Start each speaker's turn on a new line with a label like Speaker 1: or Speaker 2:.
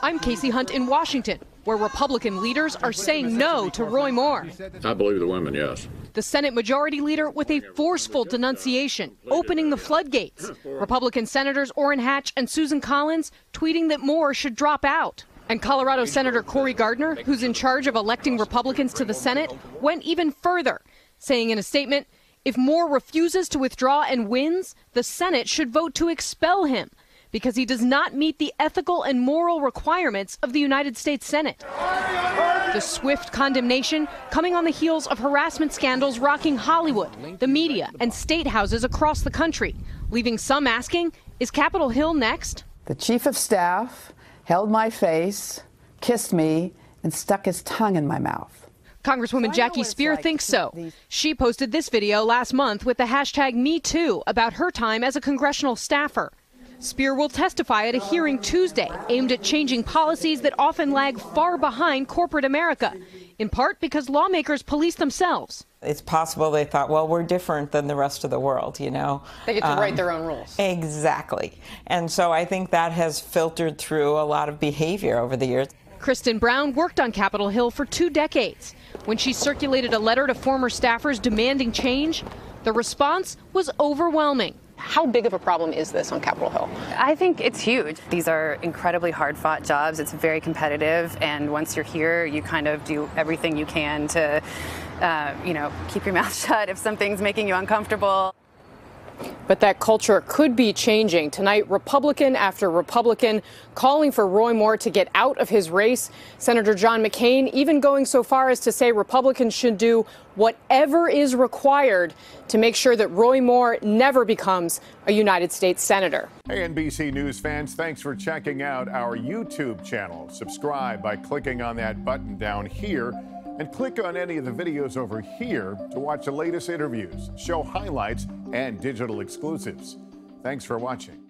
Speaker 1: I'm Casey Hunt in Washington, where Republican leaders are saying no to Roy Moore.
Speaker 2: I believe the women, yes.
Speaker 1: The Senate Majority Leader with a forceful denunciation, opening the floodgates. Republican Senators Orrin Hatch and Susan Collins tweeting that Moore should drop out. And Colorado Senator Cory Gardner, who's in charge of electing Republicans to the Senate, went even further, saying in a statement, if Moore refuses to withdraw and wins, the Senate should vote to expel him because he does not meet the ethical and moral requirements of the United States Senate. The swift condemnation coming on the heels of harassment scandals rocking Hollywood, the media, and state houses across the country, leaving some asking, is Capitol Hill next?
Speaker 3: The chief of staff held my face, kissed me, and stuck his tongue in my mouth.
Speaker 1: Congresswoman Jackie Speier thinks so. She posted this video last month with the hashtag #MeToo about her time as a congressional staffer. Speier will testify at a hearing Tuesday aimed at changing policies that often lag far behind corporate America, in part because lawmakers police themselves.
Speaker 4: It's possible they thought, well, we're different than the rest of the world, you know.
Speaker 1: They get to write their own rules.
Speaker 4: Exactly. And so I think that has filtered through a lot of behavior over the years.
Speaker 1: Kristen Brown worked on Capitol Hill for 2 decades. When she circulated a letter to former staffers demanding change, the response was overwhelming. How big of a problem is this on Capitol Hill?
Speaker 5: I think it's huge. These are incredibly hard-fought jobs. It's very competitive, and once you're here, you kind of do everything you can to, keep your mouth shut if something's making you uncomfortable.
Speaker 1: But that culture could be changing. Tonight, Republican after Republican calling for Roy Moore to get out of his race. Senator John McCain even going so far as to say Republicans should do whatever is required to make sure that Roy Moore never becomes a United States senator.
Speaker 6: Hey, NBC News fans, thanks for checking out our YouTube channel. Subscribe by clicking on that button down here, and click on any of the videos over here to watch the latest interviews, show highlights, and digital exclusives. Thanks for watching.